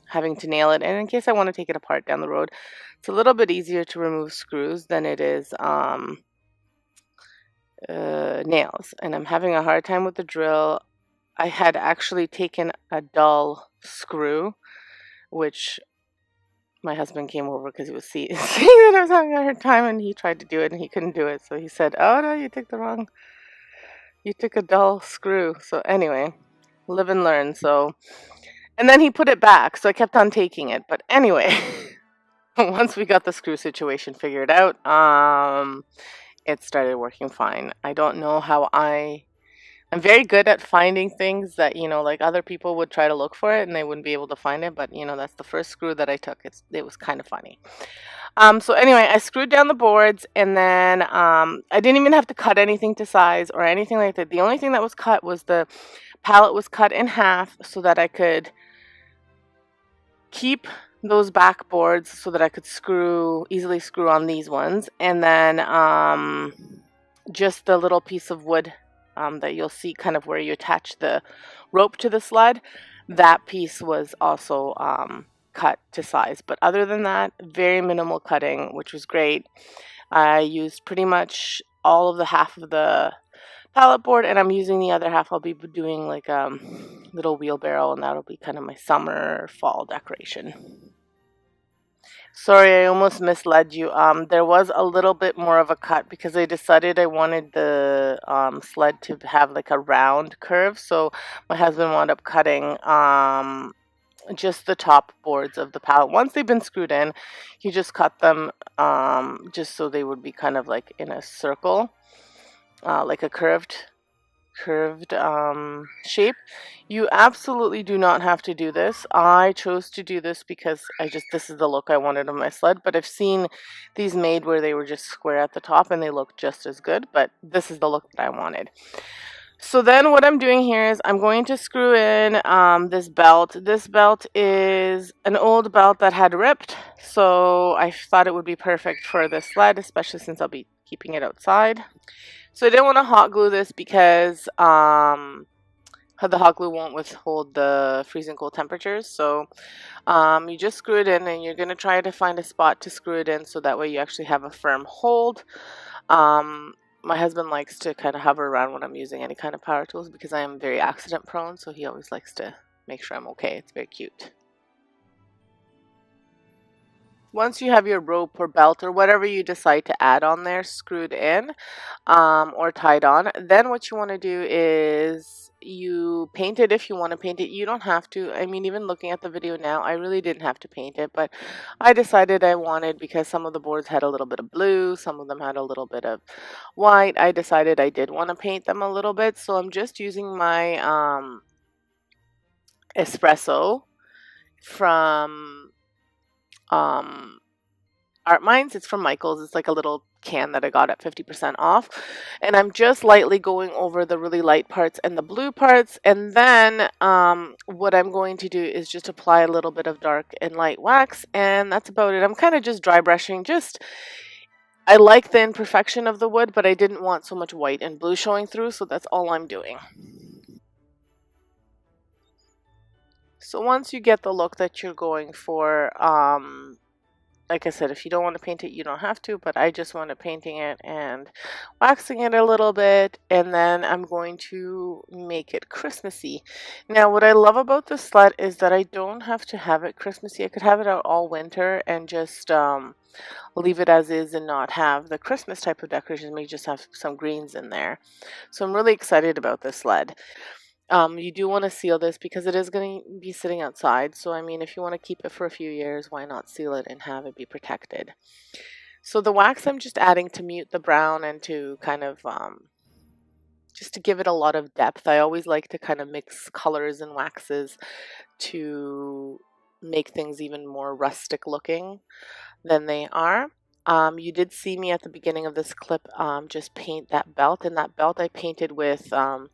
having to nail it. And in case I want to take it apart down the road, it's a little bit easier to remove screws than it is nails. And I'm having a hard time with the drill. I had actually taken a dull screw, which my husband came over because he was seeing that I was having a hard time, and he tried to do it and he couldn't do it. So he said, "Oh no, you took a dull screw." So anyway, live and learn. So, and then he put it back. So I kept on taking it. But anyway, once we got the screw situation figured out, it started working fine. I don't know how I'm very good at finding things that, like other people would try to look for it and they wouldn't be able to find it. But, that's the first screw that I took. It was kind of funny. So anyway, I screwed down the boards, and then I didn't even have to cut anything to size or anything like that. The only thing that was cut was the palette was cut in half so that I could keep those back boards so that I could easily screw on these ones. And then just the little piece of wood that you'll see kind of where you attach the rope to the sled, that piece was also cut to size. But other than that, very minimal cutting, which was great. I used pretty much all of the half of the pallet board, and I'm using the other half. I'll be doing like a little wheelbarrow, and that'll be kind of my summer fall decoration. Sorry, I almost misled you. There was a little bit more of a cut because I decided I wanted the sled to have like a round curve. So my husband wound up cutting just the top boards of the pallet. Once they've been screwed in, he just cut them just so they would be kind of like in a circle, like a curved shape. You absolutely do not have to do this. I chose to do this because this is the look I wanted on my sled, but I've seen these made where they were just square at the top and they look just as good, but this is the look that I wanted. So then what I'm doing here is I'm going to screw in this belt. This belt is an old belt that had ripped, so I thought it would be perfect for this sled, especially since I'll be keeping it outside. So I didn't want to hot glue this because the hot glue won't withhold the freezing cold temperatures. So you just screw it in, and you're going to try to find a spot to screw it in so that way you actually have a firm hold. My husband likes to kind of hover around when I'm using any kind of power tools because I am very accident prone, so he always likes to make sure I'm okay. It's very cute. Once you have your rope or belt or whatever you decide to add on there screwed in or tied on, then what you want to do is you paint it if you want to paint it. You don't have to. I mean, even looking at the video now, I really didn't have to paint it, but I decided I wanted, because some of the boards had a little bit of blue, some of them had a little bit of white. I decided I did want to paint them a little bit, so I'm just using my espresso from Art Minds. It's from Michael's. It's like a little can that I got at 50% off. And I'm just lightly going over the really light parts and the blue parts. And then what I'm going to do is just apply a little bit of dark and light wax. And that's about it. I'm kind of just dry brushing. I like the imperfection of the wood, but I didn't want so much white and blue showing through. So that's all I'm doing. So once you get the look that you're going for, like I said, if you don't want to paint it, you don't have to, but I just want to painting it and waxing it a little bit, and then I'm going to make it Christmassy. Now, what I love about this sled is that I don't have to have it Christmassy. I could have it out all winter and just leave it as is and not have the Christmas type of decorations, maybe just have some greens in there. So I'm really excited about this sled. You do want to seal this because it is going to be sitting outside. So, I mean, if you want to keep it for a few years, why not seal it and have it be protected? So the wax I'm just adding to mute the brown and to kind of just to give it a lot of depth. I always like to kind of mix colors and waxes to make things even more rustic looking than they are. You did see me at the beginning of this clip just paint that belt, and that belt I painted with a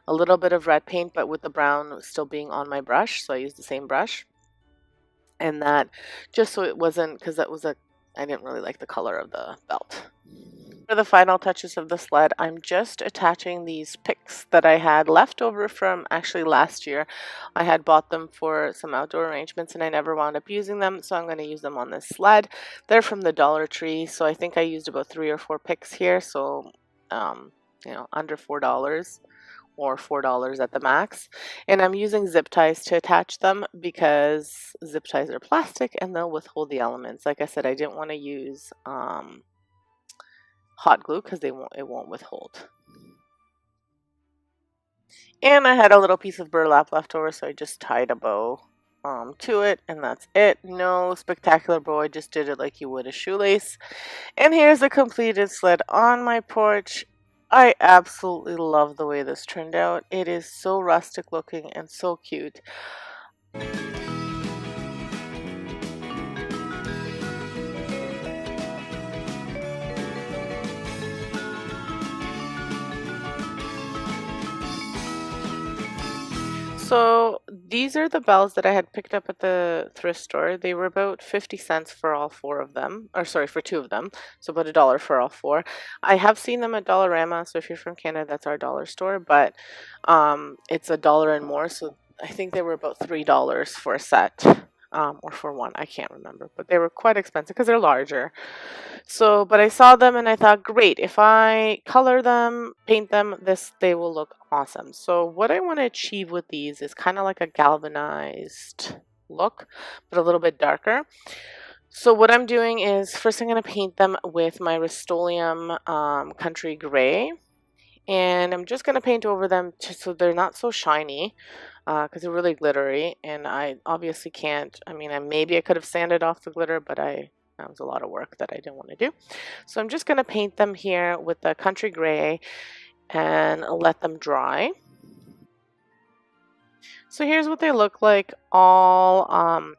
little bit of red paint, but with the brown still being on my brush, so I used the same brush. And that just so it wasn't, because that was I didn't really like the color of the belt. For the final touches of the sled, I'm just attaching these picks that I had left over from actually last year. I had bought them for some outdoor arrangements and I never wound up using them, so I'm going to use them on this sled. They're from the Dollar Tree, so I think I used about 3 or 4 picks here, so under $4 or $4 at the max. And I'm using zip ties to attach them because zip ties are plastic and they'll withhold the elements. Like I said, I didn't want to use hot glue because it won't withhold. And I had a little piece of burlap left over, so I just tied a bow to it, and that's it. No spectacular bow, I just did it like you would a shoelace. And here's the completed sled on my porch. I absolutely love the way this turned out. It is so rustic looking and so cute. So these are the bells that I had picked up at the thrift store. They were about 50 cents for all 4 of them, or sorry, for 2 of them. So about $1 for all 4. I have seen them at Dollarama, so if you're from Canada, that's our dollar store, but it's $1 and more, so I think they were about $3 for a set. Or for one, I can't remember, but they were quite expensive because they're larger. So, but I saw them and I thought, great, if I color them, paint them, they will look awesome. So what I want to achieve with these is kind of like a galvanized look, but a little bit darker. So what I'm doing is first I'm going to paint them with my Rust-Oleum Country Gray. And I'm just going to paint over them so they're not so shiny because they're really glittery. And I obviously can't, maybe I could have sanded off the glitter, but that was a lot of work that I didn't want to do. So I'm just going to paint them here with the Country Gray and let them dry. So here's what they look like all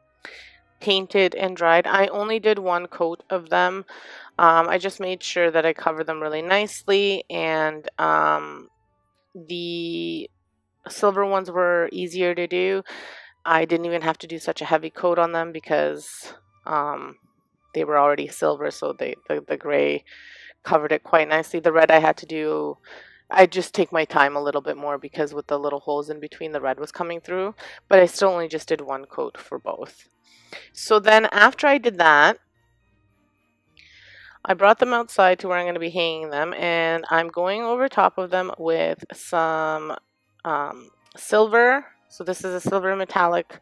painted and dried. I only did 1 coat of them. I just made sure that I covered them really nicely, and the silver ones were easier to do. I didn't even have to do such a heavy coat on them because they were already silver, so the gray covered it quite nicely. The red I had to do, I just take my time a little bit more because with the little holes in between, the red was coming through, but I still only just did 1 coat for both. So then after I did that, I brought them outside to where I'm going to be hanging them, and I'm going over top of them with some silver. So this is a silver metallic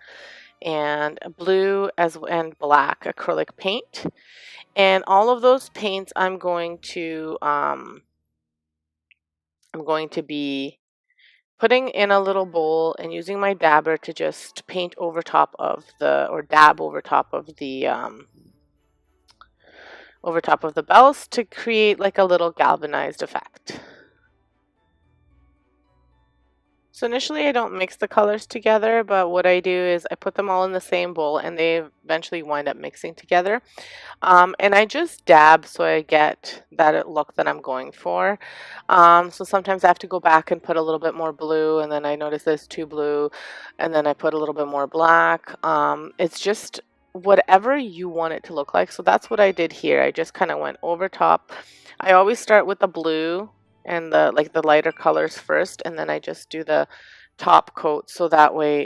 and blue and black acrylic paint. And all of those paints I'm going to be putting in a little bowl and using my dabber to just paint over top of dab over top of the bells to create like a little galvanized effect. So initially I don't mix the colors together, but what I do is I put them all in the same bowl and they eventually wind up mixing together. And I just dab so I get that look that I'm going for. So sometimes I have to go back and put a little bit more blue, and then I notice there's too blue, and then I put a little bit more black. It's just whatever you want it to look like. So that's what I did here. I just kind of went over top. I always start with the blue and the lighter colors first, and then I just do the top coat so that way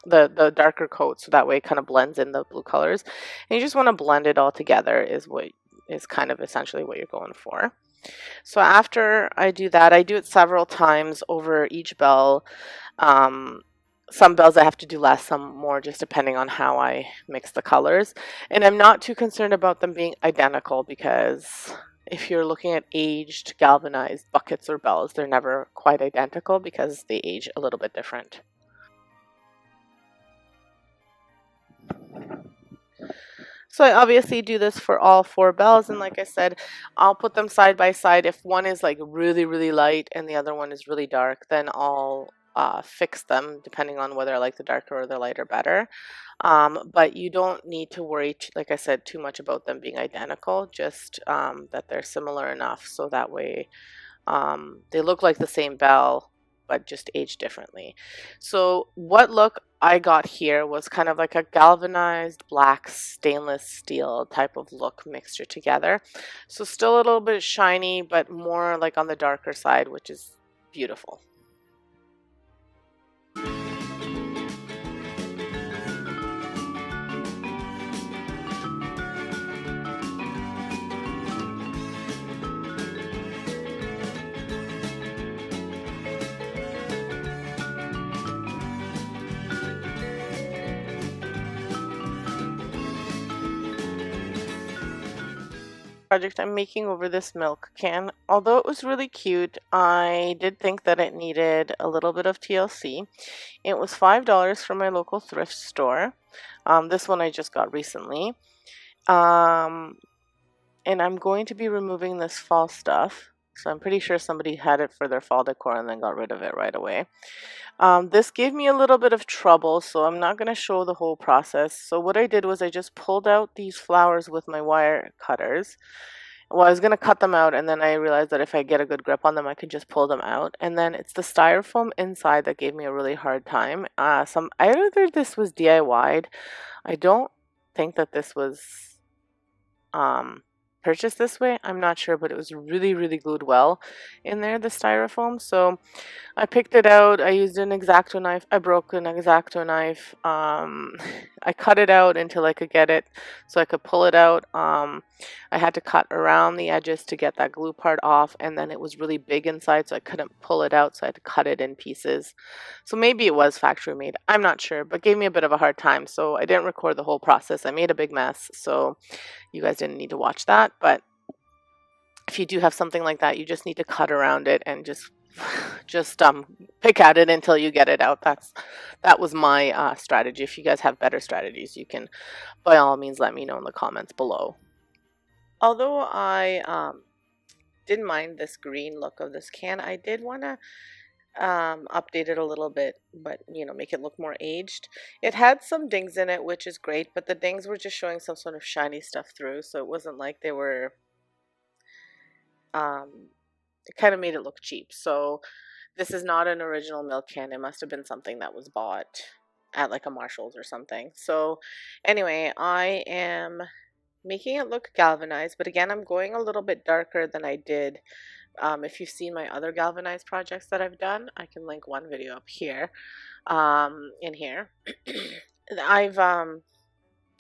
the darker coat, so that way it kind of blends in the blue colors. And you just want to blend it all together is what is kind of essentially what you're going for. So after I do that, I do it several times over each bell. Um, some bells I have to do less, some more, just depending on how I mix the colors. And I'm not too concerned about them being identical, because if you're looking at aged galvanized buckets or bells, they're never quite identical because they age a little bit different. So I obviously do this for all four bells, and like I said, I'll put them side by side. If one is like really, really light and the other one is really dark, then I'll fix them depending on whether I like the darker or the lighter better. But you don't need to worry, like I said, too much about them being identical, just that they're similar enough so that way they look like the same bell, but just age differently. So what look I got here was kind of like a galvanized black stainless steel type of look mixture together. So still a little bit shiny, but more like on the darker side, which is beautiful. Project I'm making over this milk can. Although it was really cute, I did think that it needed a little bit of TLC. It was $5 from my local thrift store. This one I just got recently. Um, and I'm going to be removing this fall stuff. So I'm pretty sure somebody had it for their fall decor and then got rid of it right away. This gave me a little bit of trouble, so I'm not going to show the whole process. So what I did was I just pulled out these flowers with my wire cutters. Well, I was going to cut them out, and then I realized that if I get a good grip on them, I could just pull them out. And then it's the styrofoam inside that gave me a really hard time. Either this was DIY'd. I don't think that this was um, purchased this way. I'm not sure, but it was really, really glued well in there, the styrofoam. So I picked it out. I used an X-Acto knife. I broke an X-Acto knife. I cut it out until I could get it so I could pull it out. I had to cut around the edges to get that glue part off, and then it was really big inside, so I couldn't pull it out, so I had to cut it in pieces. So maybe it was factory made. I'm not sure, but gave me a bit of a hard time, so I didn't record the whole process. I made a big mess, so you guys didn't need to watch that. But if you do have something like that, you just need to cut around it and just pick at it until you get it out. That was my strategy. If you guys have better strategies, you can by all means let me know in the comments below. Although I didn't mind this green look of this can, I did want to update it a little bit, but make it look more aged. It had some dings in it, which is great, but the dings were just showing some sort of shiny stuff through, so it wasn't like they were it kind of made it look cheap. So this is not an original milk can. It must have been something that was bought at like a Marshall's or something. So anyway, I am making it look galvanized, but again, I'm going a little bit darker than I did. If you've seen my other galvanized projects that I've done, I can link one video up here, in here. I've done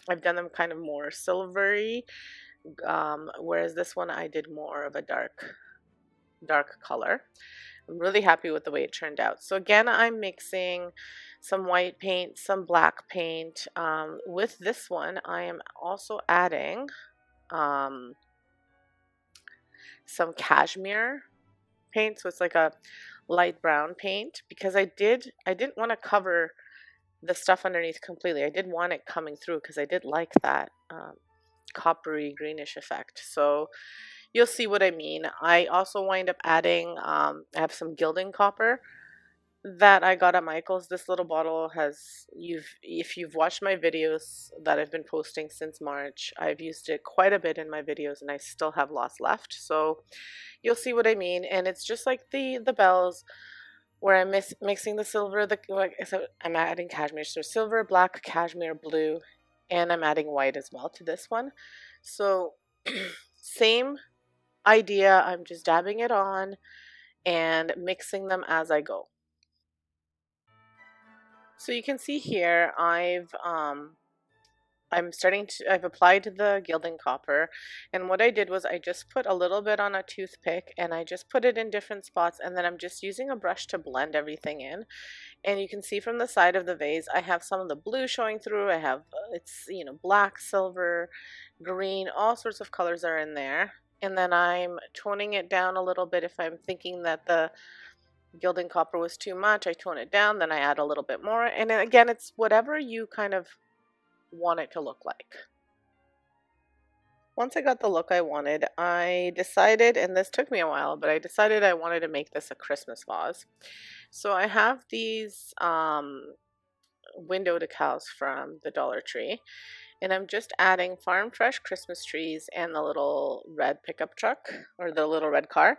them kind of more silvery, whereas this one I did more of a dark color. I'm really happy with the way it turned out. So again, I'm mixing some white paint, some black paint. With this one, I am also adding some cashmere paint. So it's like a light brown paint, because I didn't want to cover the stuff underneath completely. I did want it coming through because I did like that coppery greenish effect. So you'll see what I mean. I also wind up adding, I have some gilding copper that I got at Michael's. This little bottle has, if you've watched my videos that I've been posting since March, I've used it quite a bit in my videos, and I still have lots left. So you'll see what I mean. And it's just like the bells, where I'm mixing the silver, so I'm adding cashmere, so silver, black, cashmere, blue, and I'm adding white as well to this one. So same idea, I'm just dabbing it on and mixing them as I go. So you can see here I've applied the gilding copper, and what I did was I just put a little bit on a toothpick and I just put it in different spots, and then I'm just using a brush to blend everything in. And you can see from the side of the vase I have some of the blue showing through. I have it's black, silver, green, all sorts of colors are in there. And then I'm toning it down a little bit. If I'm thinking that the gilding copper was too much, I tone it down, then I add a little bit more. And then again, it's whatever you kind of want it to look like. Once I got the look I wanted, I decided, and this took me a while, but I decided I wanted to make this a Christmas vase. So I have these window decals from the Dollar Tree, and I'm just adding farm fresh Christmas trees and the little red pickup truck, or the little red car.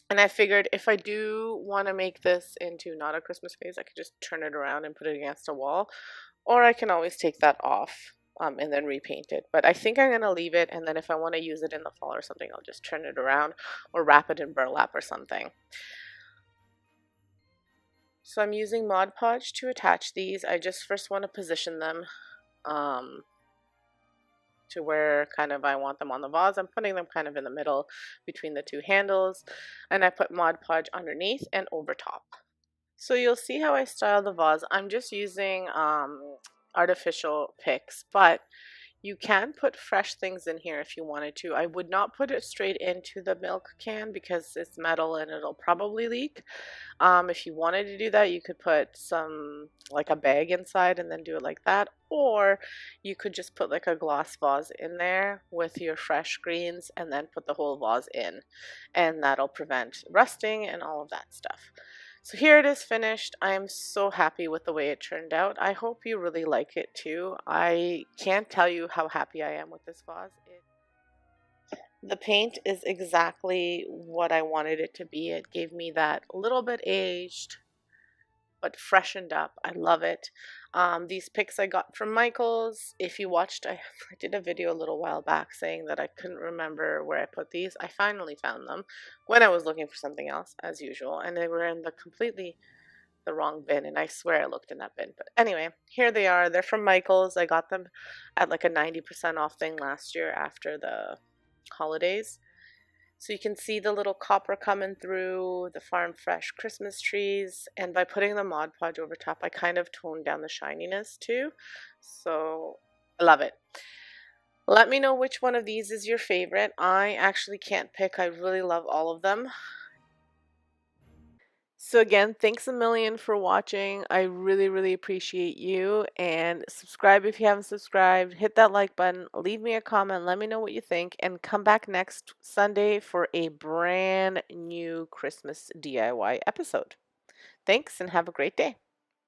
And I figured if I do want to make this into not a Christmas vase, I could just turn it around and put it against a wall, or I can always take that off and then repaint it. But I think I'm going to leave it, and then if I want to use it in the fall or something, I'll just turn it around or wrap it in burlap or something. So I'm using Mod Podge to attach these. I just first want to position them to where kind of I want them on the vase. I'm putting them kind of in the middle between the two handles, and I put Mod Podge underneath and over top. So you'll see how I style the vase. I'm just using artificial picks, but you can put fresh things in here if you wanted to. I would not put it straight into the milk can because it's metal and it'll probably leak. If you wanted to do that, you could put some, like a bag inside and then do it like that. Or you could just put like a glass vase in there with your fresh greens and then put the whole vase in. And that'll prevent rusting and all of that stuff. So here it is finished. I am so happy with the way it turned out. I hope you really like it too. I can't tell you how happy I am with this vase. The paint is exactly what I wanted it to be. It gave me that little bit aged but freshened up. I love it. These picks I got from Michael's. If you watched, I did a video a little while back saying that I couldn't remember where I put these. I finally found them when I was looking for something else, as usual, and they were in the wrong bin, and I swear I looked in that bin. But anyway, here they are. They're from Michael's. I got them at like a 90% off thing last year after the holidays. So you can see the little copper coming through, the farm fresh Christmas trees, and by putting the Mod Podge over top, I kind of toned down the shininess too. So I love it. Let me know which one of these is your favorite. I actually can't pick. I really love all of them. So again, thanks a million for watching. I really, really appreciate you. And subscribe if you haven't subscribed. Hit that like button. Leave me a comment. Let me know what you think. And come back next Sunday for a brand new Christmas DIY episode. Thanks and have a great day.